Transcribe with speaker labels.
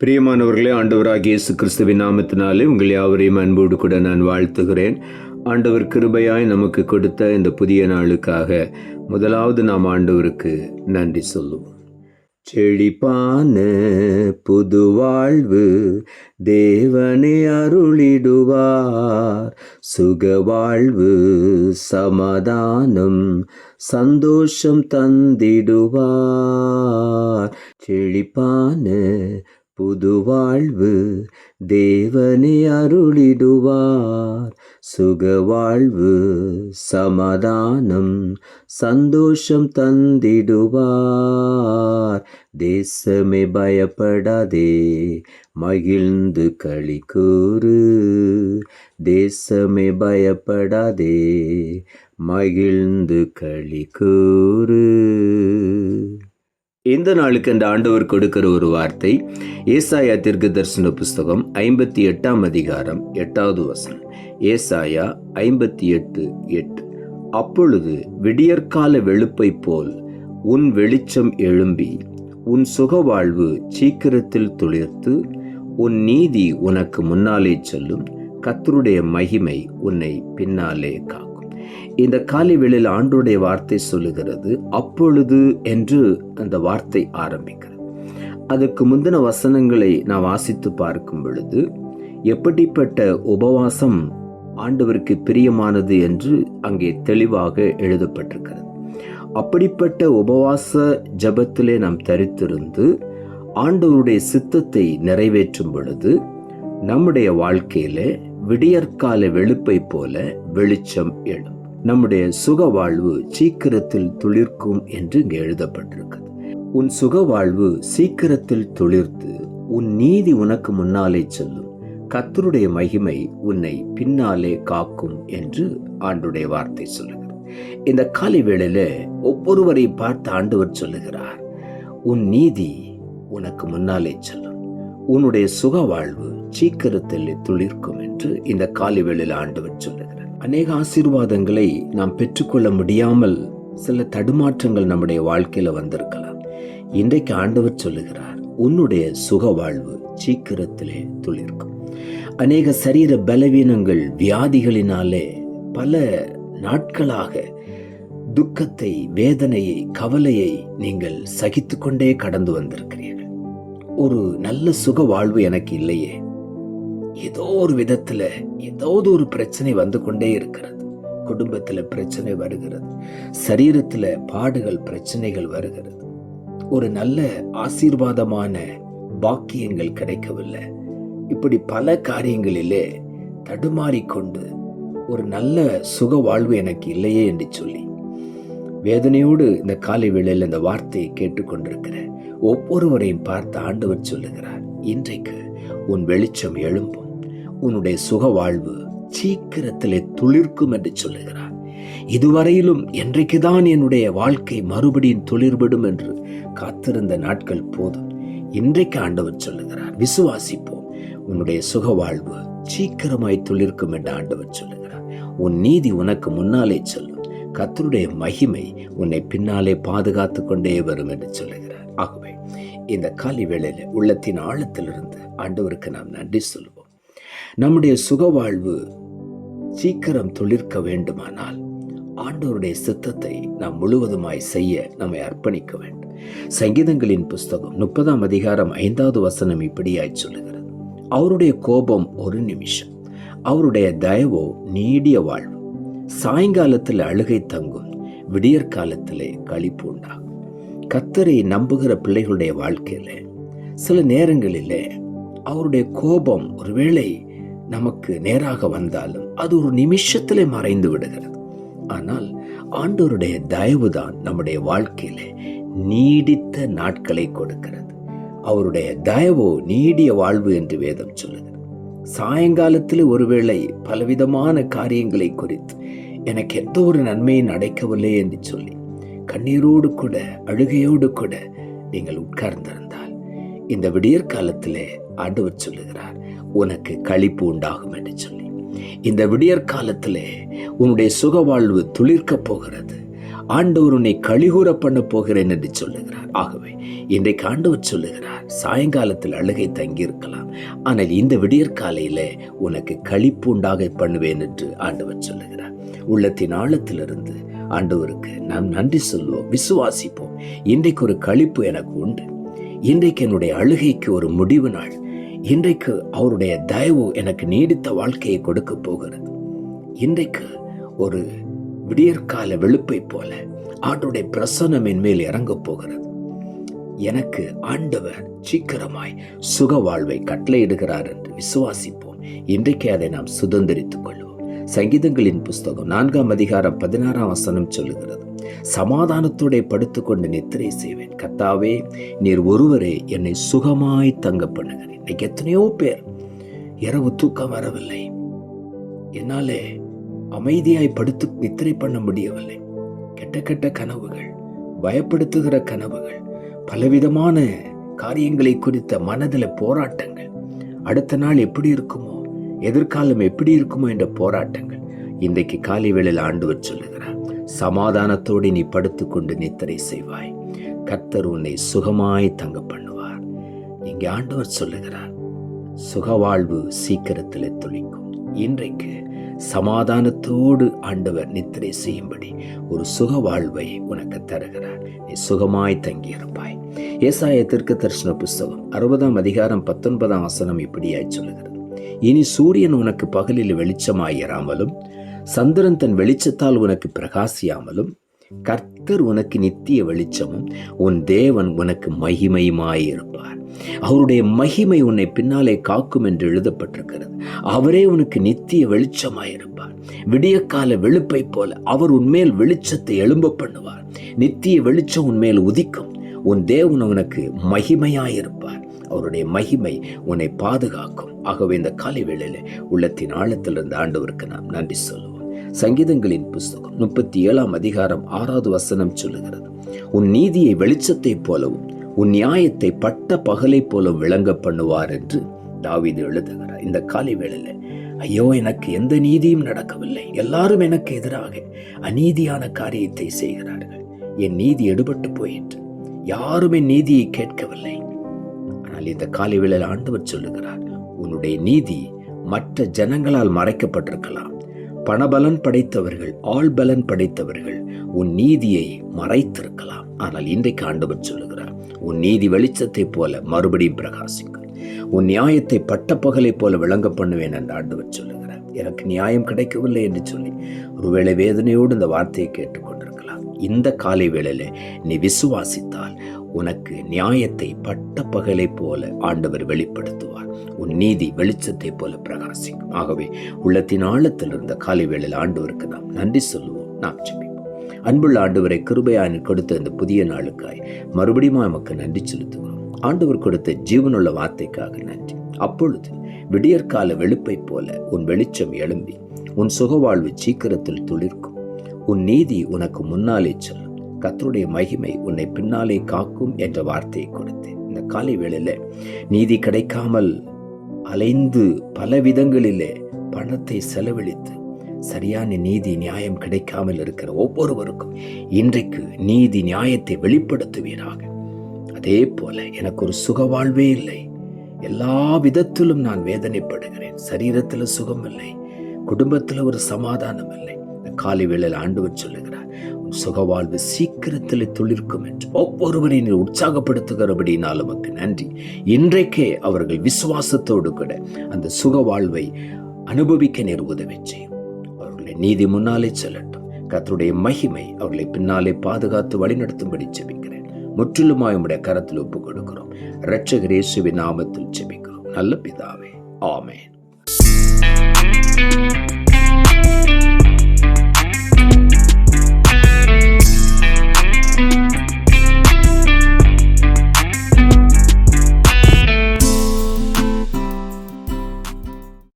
Speaker 1: பிரியமானவர்களே, ஆண்டவராகிய இயேசு கிறிஸ்துவின் நாமத்தினாலே உங்கள் யாவரையும் அன்போடு கூட நான் வாழ்த்துகிறேன். ஆண்டவர் கிருபையாய் நமக்கு கொடுத்த இந்த புதிய நாளுக்காக முதலாவது நாம் ஆண்டவருக்கு நன்றி சொல்லுவோம். செழிப்பான புது வாழ்வு தேவனே அருளிடுவார், சுக வாழ்வு சமாதானம் சந்தோஷம் தந்திடுவார். செழிப்பான புது வாழ்வு தேவனே அருளிடுவார், சுக வாழ்வு சமாதானம் சந்தோஷம் தந்திடுவார். தேசமே பயப்படாதே, மகிழ்ந்து களி கூறு. தேசமே பயப்படாதே, மகிழ்ந்து களி கூறு. இந்த நாளுக்கு அந்த ஆண்டவர் கொடுக்கிற ஒரு வார்த்தை ஏசாயா தீர்க்கதரிசன புஸ்தகம் 58 அதிகாரம் 8வது வசனம். ஏசாயா 58:8. அப்பொழுது விடியற்கால வெளுப்பை போல் உன் வெளிச்சம் எழும்பி உன் சுகவாழ்வு சீக்கிரத்தில் துளிர்த்து உன் நீதி உனக்கு முன்னாலே செல்லும், கர்த்தருடைய மகிமை உன்னை பின்னாலே காக்கும். இந்த காலை வேளையில் ஆண்டவருடைய வார்த்தை சொல்லுகிறது, அப்பொழுது என்று அந்த வார்த்தை ஆரம்பிக்கிறது. அதுக்கு முந்தின வசனங்களை நான் வாசித்து பார்க்கும் பொழுது எப்படிப்பட்ட உபவாசம் ஆண்டவருக்கு பிரியமானது என்று அங்கே தெளிவாக எழுதப்பட்டிருக்கிறது. அப்படிப்பட்ட உபவாச ஜபத்திலே நாம் தரித்திருந்து ஆண்டவருடைய சித்தத்தை நிறைவேற்றும் பொழுது நம்முடைய வாழ்க்கையில விடியற்கால வெளுப்பை போல வெளிச்சம் எழும், நம்முடைய சுக வாழ்வு சீக்கிரத்தில் துளிர்க்கும் என்று இங்கே எழுதப்பட்டிருக்கிறது. உன் சுக வாழ்வு சீக்கிரத்தில் துளிர்த்து உன் நீதி உனக்கு முன்னாலே செல்லும், கர்த்தருடைய மகிமை உன்னை பின்னாலே காக்கும் என்று ஆண்டவருடைய வார்த்தை சொல்லுகிறது. இந்த காலை வேளையில ஒவ்வொருவரை பார்த்து ஆண்டவர் சொல்லுகிறார், உன் நீதி உனக்கு முன்னாலே செல்லும், உன்னுடைய சுக வாழ்வு சீக்கிரத்தில் துளிர்க்கும் என்று இந்த காலை வேளையில ஆண்டவர் சொல்லுகிறார். அநேக ஆசீர்வாதங்களை நாம் பெற்றுக்கொள்ள முடியாமல் சில தடுமாற்றங்கள் நம்முடைய வாழ்க்கையில வந்திருக்கலாம். இன்றைக்கு ஆண்டவர் சொல்லுகிறார், உன்னுடைய சுக வாழ்வு சீக்கிரத்திலே துளிர்க்கும். அநேக சரீர பலவீனங்கள் வியாதிகளினாலே பல நாட்களாக துக்கத்தை, வேதனையை, கவலையை நீங்கள் சகித்து கொண்டே கடந்து வந்திருக்கிறீர்கள். ஒரு நல்ல சுக வாழ்வு எனக்கு இல்லையே, ஏதோ ஒரு விதத்துல ஏதாவது ஒரு பிரச்சனை வந்து கொண்டே இருக்கிறது. குடும்பத்துல பிரச்சனை வருகிறது, சரீரத்துல பாடுகள், பிரச்சனைகள் வருகிறது. ஒரு நல்ல ஆசீர்வாதமான பாக்கியங்கள் கிடைக்கவில்லை. இப்படி பல காரியங்களிலே தடுமாறிக்கொண்டு ஒரு நல்ல சுக வாழ்வு எனக்கு இல்லையே என்று சொல்லி வேதனையோடு இந்த காலை வேளையில் இந்த வார்த்தையை கேட்டுக்கொண்டிருக்கிற ஒவ்வொருவரையும் பார்த்து ஆண்டவர் சொல்லுகிறார், இன்றைக்கு உன் வெளிச்சம் எழும்பும், உன்னுடைய சுக வாழ்வு சீக்கிரத்திலே துளிர்க்கும் என்று சொல்லுகிறார். இதுவரையிலும் என்றைக்குதான் என்னுடைய வாழ்க்கை மறுபடியும் துளிர்விடும் என்று காத்திருந்த நாட்கள் போதும். இன்றைக்கு ஆண்டவர் சொல்லுகிறார், விசுவாசிப்போம், உன்னுடைய சுக வாழ்வு சீக்கிரமாய் துளிர்க்கும் என்று ஆண்டவர் சொல்லுகிறார். உன் நீதி உனக்கு முன்னாலே சொல்லும், கர்த்தருடைய மகிமை உன்னை பின்னாலே பாதுகாத்து கொண்டே வரும் என்று சொல்லுகிறார். ஆகவே இந்த காலை வேளையில உள்ளத்தின் ஆழத்திலிருந்து ஆண்டவருக்கு நாம் நன்றி சொல்லுவோம். நம்முடைய சுகவாழ்வு சீக்கிரம் துளிர்க்க வேண்டுமானால் ஆண்டவருடைய சித்தத்தை நாம் முழுவதுமாய் செய்ய நம்மை அர்ப்பணிக்க வேண்டும். சங்கீதங்களின் புஸ்தகம் 30 அதிகாரம் 5வது வசனம் இப்படியாய் சொல்லுகிறது, அவருடைய கோபம் ஒரு நிமிஷம், அவருடைய தயவோ நீடிய வாழ்வு. சாயங்காலத்தில் அழுகை தங்கும், விடியற்காலத்திலே களிப்பு உண்டாகும். கர்த்தரை நம்புகிற பிள்ளைகளுடைய வாழ்க்கையில சில நேரங்களிலே அவருடைய கோபம் ஒருவேளை நமக்கு நேராக வந்தாலும் அது ஒரு நிமிஷத்திலே மறைந்து விடுகிறது. ஆனால் ஆண்டவருடைய தயவுதான் நம்முடைய வாழ்க்கையில நீடித்த நாட்களை கொடுக்கிறது. அவருடைய தயவோ நீடிய வாழ்வு என்று வேதம் சொல்லுகிறது. சாயங்காலத்தில் ஒருவேளை பலவிதமான காரியங்களை குறித்து எனக்கு எந்த ஒரு நன்மையும் நடக்கவில்லை என்று சொல்லி கண்ணீரோடு கூட அழுகையோடு கூட நீங்கள் உட்கார்ந்திருந்தால் இந்த விடியற்காலத்திலே ஆண்டவர் சொல்லுகிறார், உனக்கு களிப்பு உண்டாகும் என்று சொல்லி. இந்த விடியற்காலத்திலே உன்னுடைய சுக வாழ்வு துளிர்க்க போகிறது. ஆண்டவர் உன்னை கழிகூற பண்ண போகிறேன் என்று சொல்லுகிறார். ஆகவே இன்றைக்கு ஆண்டவர் சொல்லுகிறார், சாயங்காலத்தில் அழுகை தங்கி இருக்கலாம், ஆனால் இந்த விடியற்காலையில உனக்கு களிப்பு உண்டாக பண்ணுவேன் என்று ஆண்டவர் சொல்லுகிறார். உள்ளத்தின் ஆழத்திலிருந்து ஆண்டவருக்கு நாம் நன்றி சொல்வோம், விசுவாசிப்போம். இன்றைக்கு ஒரு களிப்பு எனக்கு உண்டு. இன்றைக்கு என்னுடைய அழுகைக்கு ஒரு முடிவு நாள். இன்றைக்கு அவருடைய தயவு எனக்கு நீடித்த வாழ்க்கையை கொடுக்க போகிறது. இன்றைக்கு ஒரு விடியற்கால வெளுப்பை போல ஆண்டவருடைய பிரசன்னம் என் மேல் இறங்கப் போகிறது. எனக்கு ஆண்டவர் சீக்கிரமாய் சுக வாழ்வை கட்டளையிடுகிறார் என்று விசுவாசிப்போம். இன்றைக்கு அதை நாம் சுதந்திரித்துக் கொள்வோம். சங்கீதங்களின் புஸ்தகம் 4ஆம் அதிகாரம் 16ஆம் வசனம் சொல்லுகிறது, சமாதானத்தோட படுத்துக்கொண்டு நித்திரை செய்வேன். கர்த்தாவே, நீர் ஒருவரே என்னை சுகமாய் தங்க பண்ணுகிறேன். இன்னைக்கு எத்தனையோ பேர் இரவு தூக்கம் வரவில்லை, என்னாலே அமைதியாய் படுத்து நித்திரை பண்ண முடியவில்லை. கெட்ட கெட்ட கனவுகள், பயப்படுத்துகிற கனவுகள், பலவிதமான காரியங்களை குறித்த மனதில் போராட்டங்கள், அடுத்த நாள் எப்படி இருக்குமோ, எதிர்காலம் எப்படி இருக்குமோ என்ற போராட்டங்கள். இன்றைக்கு காலை வேளையில் ஆண்டவர் சொல்லுகிறார், சமாதானத்தோடு நீ படுத்துக்கொண்டு நித்திரை செய்வாய், கர்த்தர் உன்னை சுகமாய் தங்க பண்ணுவார். இங்கே ஆண்டவர் சொல்லுகிறார், சுகவாழ்வு சீக்கிரத்தில் துளிக்கும். இன்றைக்கு சமாதானத்தோடு ஆண்டவர் நித்திரை செய்யும்படி ஒரு சுக வாழ்வை உனக்கு தருகிறார். நீ சுகமாய் தங்கியிருப்பாய். ஏசாயா தீர்க்கதரிசன புஸ்தகம் 60ஆம் அதிகாரம் 19ஆம் வசனம் இப்படியாய் சொல்லுகிறது, இனி சூரியன் உனக்கு பகலில் வெளிச்சமாயிராமலும் சந்திரன் தன் வெளிச்சத்தால் உனக்கு பிரகாசியாமலும் கர்த்தர் உனக்கு நித்திய வெளிச்சமும் உன் தேவன் உனக்கு மகிமையுமாயிருப்பார். அவருடைய மகிமை உன்னை பின்னாலே காக்கும் என்று எழுதப்பட்டிருக்கிறது. அவரே உனக்கு நித்திய வெளிச்சமாயிருப்பார். விடியற்கால வெளுப்பை போல அவர் உன்மேல் வெளிச்சத்தை எழும்ப பண்ணுவார். நித்திய வெளிச்சம் உன்மேல் உதிக்கும். உன் தேவன் உனக்கு மகிமையாயிருப்பார். அவருடைய மகிமை உன்னை பாதுகாக்கும். ஆகவே இந்த காலை வேளையில உள்ளத்தின் ஆழத்திலிருந்து ஆண்டவருக்கு நாம் நன்றி சொல்லுவோம். சங்கீதங்களின் புஸ்தகம் 37ஆம் அதிகாரம் 6வது வசனம் சொல்லுகிறது, உன் நீதியை வெளிச்சத்தை போலவும் உன் நியாயத்தை பட்ட பகலை போலவும் விளங்க பண்ணுவார் என்று தாவீது எழுதுகிறார். இந்த காலை வேளையில ஐயோ, எனக்கு எந்த நீதியும் நடக்கவில்லை, எல்லாரும் எனக்கு எதிராக அநீதியான காரியத்தை செய்கிறார்கள், என் நீதி எடுபட்டு போயிற்று, யாரும் என் நீதியை கேட்கவில்லை. ஆனால் இந்த காலை வேளையில் ஆண்டவர் சொல்லுகிறார், உன்னுடைய நீதி மற்ற ஜனங்களால் மறைக்கப்பட்டிருக்கலாம். பணபலன் படைத்தவர்கள், ஆள்பலன் படைத்தவர்கள் உன் நீதியை மறைத்திருக்கலாம். ஆனால் இன்றைக்கு ஆண்டவர் சொல்லுகிறார், உன் நீதி வெளிச்சத்தை போல மறுபடியும் பிரகாசிக்கும், உன் நியாயத்தை பட்டப்பகலை போல விளங்க பண்ணுவேன் என்று ஆண்டவர் சொல்லுகிறார். எனக்கு நியாயம் கிடைக்கவில்லை என்று சொல்லி ஒருவேளை வேதனையோடு இந்த வார்த்தையை கேட்டுக்கொண்டிருக்கலாம். இந்த காலை வேளையில நீ விசுவாசித்தால் உனக்கு நியாயத்தை பட்ட பகலை போல ஆண்டவர் வெளிப்படுத்துவார். உன் நீதி வெளிச்சத்தை போல பிரகாசிக்கும். ஆகவே உள்ளத்தின் ஆழத்தில் இருந்த காலை வேளையில் ஆண்டவருக்கு நாம் நன்றி சொல்லுவோம். நாம் ஜெபிப்போம். அன்புள்ள ஆண்டவரை, கிருபையாய் கொடுத்த இந்த புதிய நாளுக்காய் மறுபடியும் நமக்கு நன்றி செலுத்துகிறோம். ஆண்டவர் கொடுத்த ஜீவனுள்ள வார்த்தைக்காக நன்றி. அப்பொழுது விடியற்கால வெளுப்பை போல உன் வெளிச்சம் எழும்பி உன் சுகவாழ்வு சீக்கிரத்தில் துளிர்க்கும். உன் நீதி உனக்கு முன்னாலே செல்லும். கர்த்தருடைய மகிமை உன்னை பின்னாலே காக்கும் என்ற வார்த்தையை கொடுத்தேன். இந்த காலை வேளையில நீதி கிடைக்காமல் அலைந்து பல விதங்களிலே பணத்தை செலவழித்து சரியான நீதி நியாயம் கிடைக்காமல் இருக்கிற ஒவ்வொருவருக்கும் இன்றைக்கு நீதி நியாயத்தை வெளிப்படுத்துவீராக. அதே போல எனக்கு ஒரு சுகவாழ்வே இல்லை, எல்லா விதத்திலும் நான் வேதனைப்படுகிறேன், சரீரத்தில் சுகம் இல்லை, குடும்பத்தில் ஒரு சமாதானம் இல்லை. இந்த காலை வேளையில் ஆண்டவர் சொல்லுகிறார், சுகவாழ்வு சீக்கிரத்தில் துளிர்க்கும் என்று ஒவ்வொருவரையும் உற்சாகப்படுத்துகிறபடினால் நமக்கு நன்றி. இன்றைக்கே அவர்கள் விசுவாசத்தோடு கூட அந்த சுகவாழ்வை அனுபவிக்க நேர் உதவி செய்யும். அவர்களை நீதி முன்னாலே செல்லட்டும். கர்த்தருடைய மகிமை அவர்களை பின்னாலே பாதுகாத்து வழிநடத்தும்படி ஜெபிக்கிறேன். முற்றிலுமாய் உம்முடைய கரத்தில் ஒப்புக் கொடுக்கிறோம். இரட்சகர் இயேசுவின் நாமத்தில் ஜெபிக்கிறோம் நல்ல பிதாவே, ஆமென்.